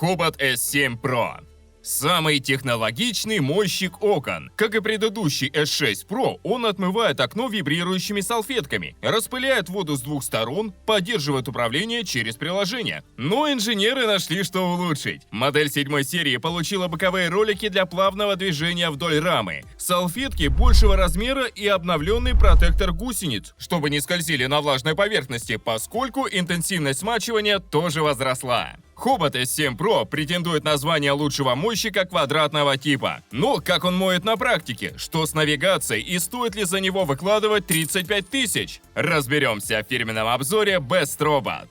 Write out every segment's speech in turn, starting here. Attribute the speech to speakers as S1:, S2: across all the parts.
S1: Hobot S7 Pro. Самый технологичный мойщик окон. Как и предыдущий S6 Pro, он отмывает окно вибрирующими салфетками, распыляет воду с двух сторон, поддерживает управление через приложение. Но инженеры нашли, что улучшить. Модель 7 серии получила боковые ролики для плавного движения вдоль рамы, салфетки большего размера и обновленный протектор гусениц, чтобы не скользили на влажной поверхности, поскольку интенсивность смачивания тоже возросла. Hobot S7 Pro претендует на звание лучшего мойщика квадратного типа. Но как он моет на практике? Что с навигацией и стоит ли за него выкладывать 35 тысяч? Разберемся в фирменном обзоре Best Robot.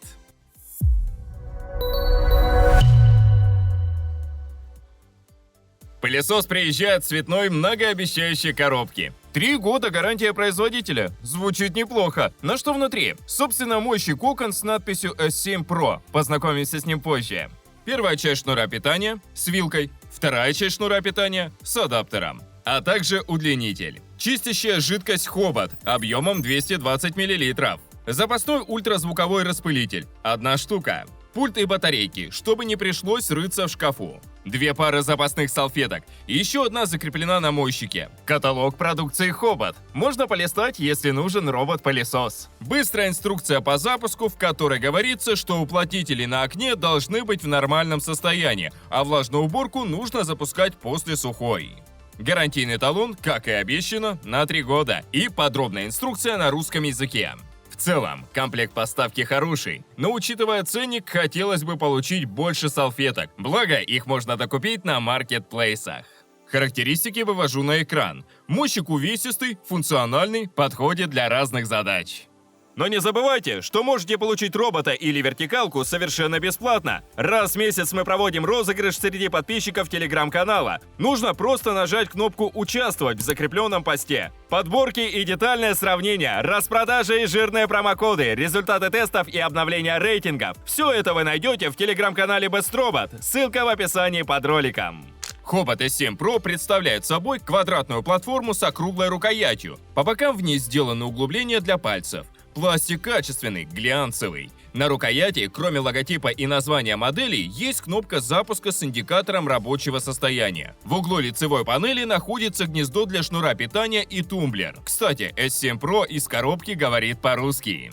S1: Пылесос приезжает в цветной многообещающей коробке. 3 года гарантия производителя. Звучит неплохо. Но что внутри? Собственно, мойщик окон с надписью S7 Pro. Познакомимся с ним позже. Первая часть шнура питания с вилкой. Вторая часть шнура питания с адаптером. А также удлинитель. Чистящая жидкость Hobot объемом 220 мл. Запасной ультразвуковой распылитель. 1 штука. Пульт и батарейки, чтобы не пришлось рыться в шкафу. 2 пары запасных салфеток. Еще одна закреплена на мойщике. Каталог продукции Hobot. Можно полистать, если нужен робот-пылесос. Быстрая инструкция по запуску, в которой говорится, что уплотнители на окне должны быть в нормальном состоянии, а влажную уборку нужно запускать после сухой. Гарантийный талон, как и обещано, на 3 года. И подробная инструкция на русском языке. В целом, комплект поставки хороший, но учитывая ценник, хотелось бы получить больше салфеток, благо их можно докупить на маркетплейсах. Характеристики вывожу на экран. Мойщик увесистый, функциональный, подходит для разных задач. Но не забывайте, что можете получить робота или вертикалку совершенно бесплатно. Раз в месяц мы проводим розыгрыш среди подписчиков телеграм-канала. Нужно просто нажать кнопку «Участвовать» в закрепленном посте. Подборки и детальное сравнение, распродажи и жирные промокоды, результаты тестов и обновления рейтингов. Все это вы найдете в телеграм-канале Best Robot. Ссылка в описании под роликом. Hobot S7 Pro представляет собой квадратную платформу с округлой рукоятью. По бокам в ней сделаны углубления для пальцев. Пластик качественный, глянцевый. На рукояти, кроме логотипа и названия модели, есть кнопка запуска с индикатором рабочего состояния. В углу лицевой панели находится гнездо для шнура питания и тумблер. Кстати, S7 Pro из коробки говорит по-русски.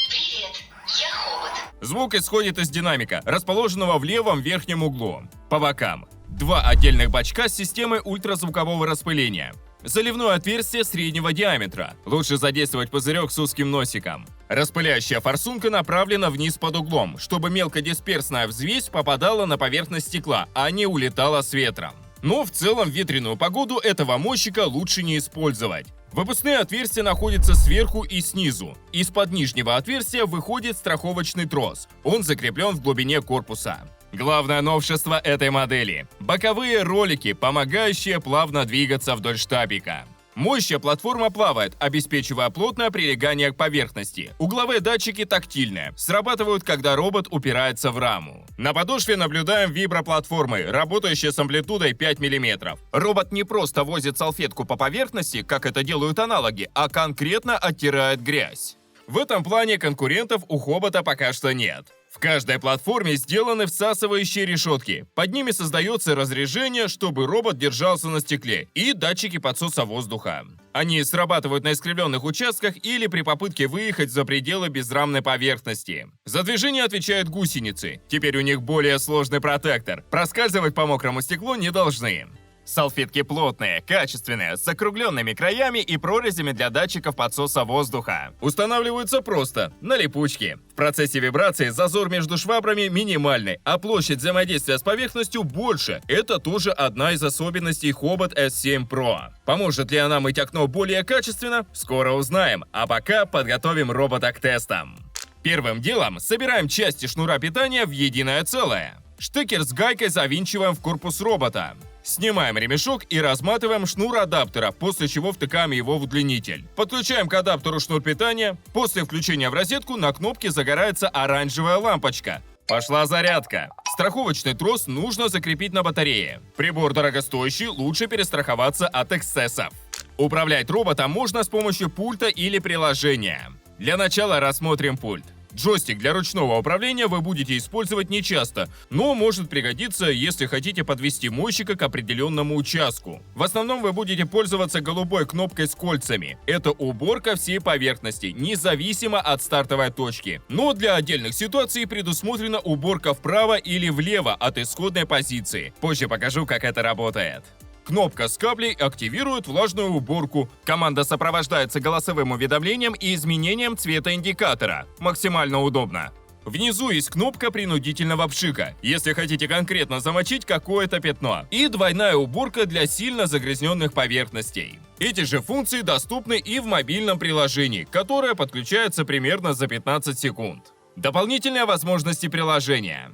S2: Привет, я Hobot.
S1: Звук исходит из динамика, расположенного в левом верхнем углу. По бокам 2 отдельных бачка с системой ультразвукового распыления. Заливное отверстие среднего диаметра. Лучше задействовать пузырек с узким носиком. Распыляющая форсунка направлена вниз под углом, чтобы мелкодисперсная взвесь попадала на поверхность стекла, а не улетала с ветром. Но в целом в ветреную погоду этого мойщика лучше не использовать. Выпускные отверстия находятся сверху и снизу. Из-под нижнего отверстия выходит страховочный трос. Он закреплен в глубине корпуса. Главное новшество этой модели – боковые ролики, помогающие плавно двигаться вдоль штабика. Моющая платформа плавает, обеспечивая плотное прилегание к поверхности. Угловые датчики тактильные, срабатывают, когда робот упирается в раму. На подошве наблюдаем виброплатформы, работающие с амплитудой 5 мм. Робот не просто возит салфетку по поверхности, как это делают аналоги, а конкретно оттирает грязь. В этом плане конкурентов у Хобота пока что нет. В каждой платформе сделаны всасывающие решетки. Под ними создается разрежение, чтобы робот держался на стекле, и датчики подсоса воздуха. Они срабатывают на искривленных участках или при попытке выехать за пределы безрамной поверхности. За движение отвечают гусеницы. Теперь у них более сложный протектор. Проскальзывать по мокрому стеклу не должны. Салфетки плотные, качественные, с закругленными краями и прорезями для датчиков подсоса воздуха. Устанавливаются просто, на липучке. В процессе вибрации зазор между швабрами минимальный, а площадь взаимодействия с поверхностью больше. Это тоже одна из особенностей Hobot S7 Pro. Поможет ли она мыть окно более качественно? Скоро узнаем, а пока подготовим робота к тестам. Первым делом собираем части шнура питания в единое целое. Штекер с гайкой завинчиваем в корпус робота. Снимаем ремешок и разматываем шнур адаптера, после чего втыкаем его в удлинитель. Подключаем к адаптеру шнур питания. После включения в розетку на кнопке загорается оранжевая лампочка. Пошла зарядка. Страховочный трос нужно закрепить на батарее. Прибор дорогостоящий, лучше перестраховаться от эксцессов. Управлять роботом можно с помощью пульта или приложения. Для начала рассмотрим пульт. Джойстик для ручного управления вы будете использовать нечасто, но может пригодиться, если хотите подвести мойщика к определенному участку. В основном вы будете пользоваться голубой кнопкой с кольцами. Это уборка всей поверхности, независимо от стартовой точки. Но для отдельных ситуаций предусмотрена уборка вправо или влево от исходной позиции. Позже покажу, как это работает. Кнопка с каплей активирует влажную уборку. Команда сопровождается голосовым уведомлением и изменением цвета индикатора. Максимально удобно. Внизу есть кнопка принудительного пшика, если хотите конкретно замочить какое-то пятно. И двойная уборка для сильно загрязненных поверхностей. Эти же функции доступны и в мобильном приложении, которое подключается примерно за 15 секунд. Дополнительные возможности приложения.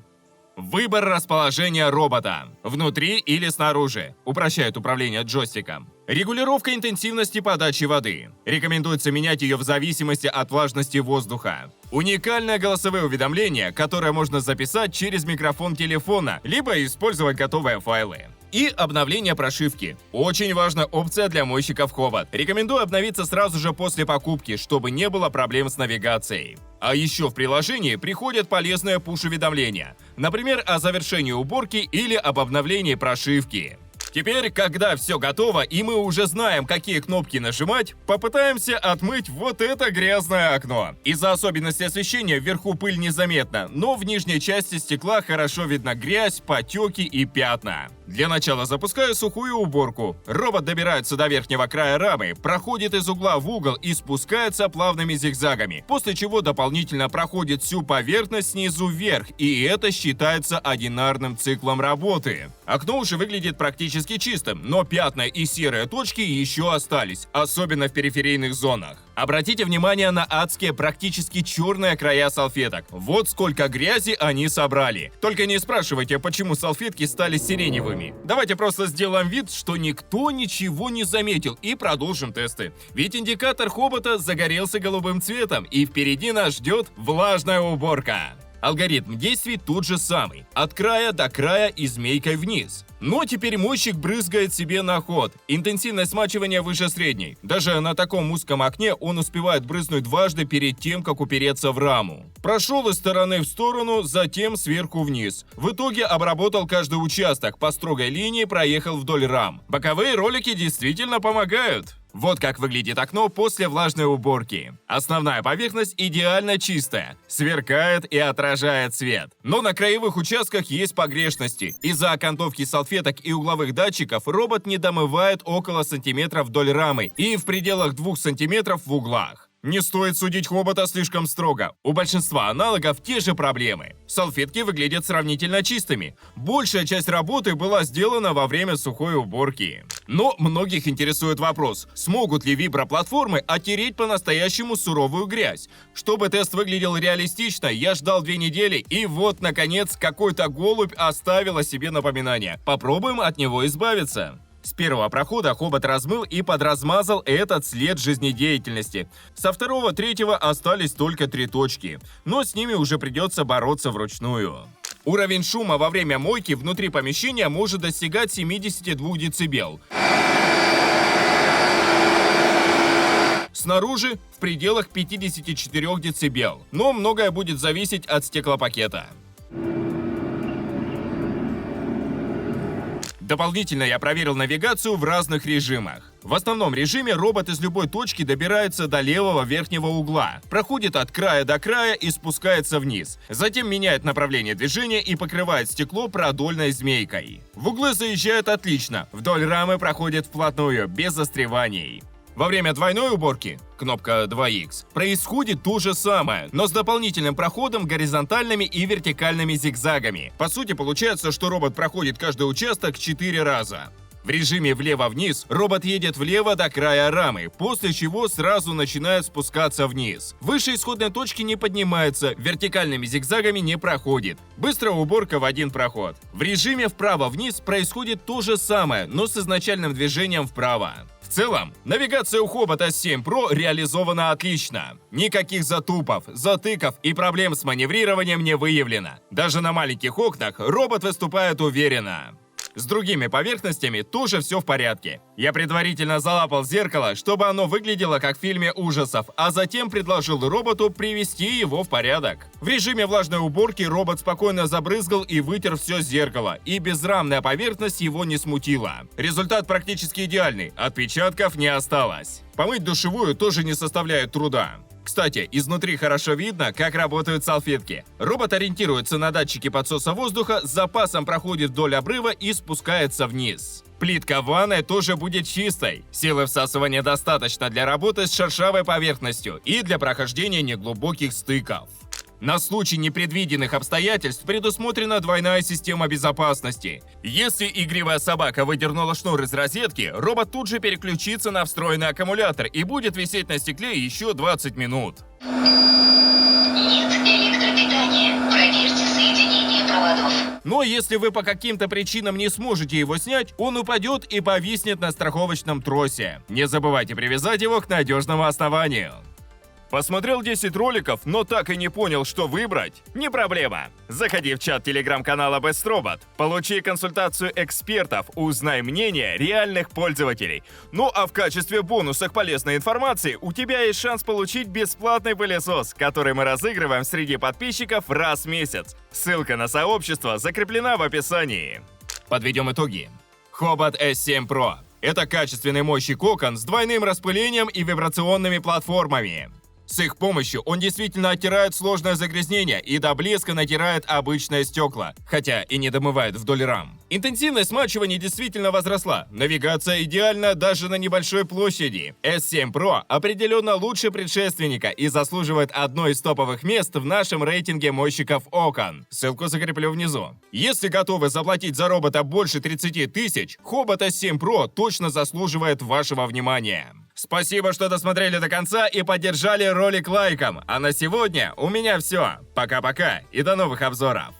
S1: Выбор расположения робота. Внутри или снаружи. Упрощает управление джойстиком. Регулировка интенсивности подачи воды. Рекомендуется менять ее в зависимости от влажности воздуха. Уникальное голосовое уведомление, которое можно записать через микрофон телефона, либо использовать готовые файлы. И обновление прошивки. Очень важная опция для мойщиков Хобот. Рекомендую обновиться сразу же после покупки, чтобы не было проблем с навигацией. А еще в приложении приходят полезные пуш-уведомления. Например, о завершении уборки или об обновлении прошивки. Теперь, когда все готово и мы уже знаем, какие кнопки нажимать, попытаемся отмыть вот это грязное окно. Из-за особенностей освещения вверху пыль незаметна, но в нижней части стекла хорошо видна грязь, потеки и пятна. Для начала запускаю сухую уборку. Робот добирается до верхнего края рамы, проходит из угла в угол и спускается плавными зигзагами, после чего дополнительно проходит всю поверхность снизу вверх, и это считается одинарным циклом работы. Окно уже выглядит практически чистым, но пятна и серые точки еще остались, особенно в периферийных зонах. Обратите внимание на адские, практически черные края салфеток. Вот сколько грязи они собрали. Только не спрашивайте, почему салфетки стали сиреневыми. Давайте просто сделаем вид, что никто ничего не заметил, и продолжим тесты. Ведь индикатор Хобота загорелся голубым цветом, и впереди нас ждет влажная уборка. Алгоритм действий тот же самый. От края до края и змейкой вниз. Но теперь мойщик брызгает себе на ход. Интенсивность смачивания выше средней. Даже на таком узком окне он успевает брызнуть дважды перед тем, как упереться в раму. Прошел из стороны в сторону, затем сверху вниз. В итоге обработал каждый участок, по строгой линии проехал вдоль рам. Боковые ролики действительно помогают. Вот как выглядит окно после влажной уборки. Основная поверхность идеально чистая, сверкает и отражает свет. Но на краевых участках есть погрешности. Из-за окантовки салфеток и угловых датчиков робот не домывает около сантиметра вдоль рамы и в пределах 2 сантиметров в углах. Не стоит судить Хобота слишком строго. У большинства аналогов те же проблемы. Салфетки выглядят сравнительно чистыми. Большая часть работы была сделана во время сухой уборки. Но многих интересует вопрос, смогут ли виброплатформы оттереть по-настоящему суровую грязь. Чтобы тест выглядел реалистично, я ждал 2 недели, и вот, наконец, какой-то голубь оставил о себе напоминание. Попробуем от него избавиться. С первого прохода Хобот размыл и подразмазал этот след жизнедеятельности. Со второго, третьего остались только 3 точки, но с ними уже придется бороться вручную. Уровень шума во время мойки внутри помещения может достигать 72 дБ. Снаружи в пределах 54 дБ, но многое будет зависеть от стеклопакета. Дополнительно я проверил навигацию в разных режимах. В основном режиме робот из любой точки добирается до левого верхнего угла, проходит от края до края и спускается вниз. Затем меняет направление движения и покрывает стекло продольной змейкой. В углы заезжает отлично, вдоль рамы проходит вплотную, без застреваний. Во время двойной уборки, кнопка 2х, происходит то же самое, но с дополнительным проходом горизонтальными и вертикальными зигзагами. По сути, получается, что робот проходит каждый участок 4 раза. В режиме влево-вниз робот едет влево до края рамы, после чего сразу начинает спускаться вниз. Выше исходной точки не поднимается, вертикальными зигзагами не проходит. Быстрая уборка в 1 проход. В режиме вправо-вниз происходит то же самое, но с изначальным движением вправо. В целом, навигация у Хобота 7 Pro реализована отлично. Никаких затупов, затыков и проблем с маневрированием не выявлено. Даже на маленьких окнах робот выступает уверенно. С другими поверхностями тоже все в порядке. Я предварительно залапал зеркало, чтобы оно выглядело как в фильме ужасов, а затем предложил роботу привести его в порядок. В режиме влажной уборки робот спокойно забрызгал и вытер все зеркало, и безрамная поверхность его не смутила. Результат практически идеальный, отпечатков не осталось. Помыть душевую тоже не составляет труда. Кстати, изнутри хорошо видно, как работают салфетки. Робот ориентируется на датчики подсоса воздуха, с запасом проходит вдоль обрыва и спускается вниз. Плитка в ванной тоже будет чистой. Силы всасывания достаточно для работы с шершавой поверхностью и для прохождения неглубоких стыков. На случай непредвиденных обстоятельств предусмотрена двойная система безопасности. Если игривая собака выдернула шнур из розетки, робот тут же переключится на встроенный аккумулятор и будет висеть на стекле еще 20 минут.
S2: Нет электропитания. Проверьте соединение проводов.
S1: Но если вы по каким-то причинам не сможете его снять, он упадет и повиснет на страховочном тросе. Не забывайте привязать его к надежному основанию. Посмотрел 10 роликов, но так и не понял, что выбрать? Не проблема. Заходи в чат телеграм-канала Best Robot, получи консультацию экспертов, узнай мнение реальных пользователей. Ну а в качестве бонуса к полезной информации у тебя есть шанс получить бесплатный пылесос, который мы разыгрываем среди подписчиков раз в месяц. Ссылка на сообщество закреплена в описании. Подведем итоги. Hobot S7 Pro – это качественный мощный кокон с двойным распылением и вибрационными платформами. С их помощью он действительно оттирает сложное загрязнение и до блеска натирает обычное стекла, хотя и не домывает вдоль рам. Интенсивность смачивания действительно возросла, навигация идеальна даже на небольшой площади. S7 Pro определенно лучше предшественника и заслуживает одно из топовых мест в нашем рейтинге мойщиков окон. Ссылку закреплю внизу. Если готовы заплатить за робота больше 30 тысяч, Hobot S7 Pro точно заслуживает вашего внимания. Спасибо, что досмотрели до конца и поддержали ролик лайком. А на сегодня у меня все. Пока-пока и до новых обзоров.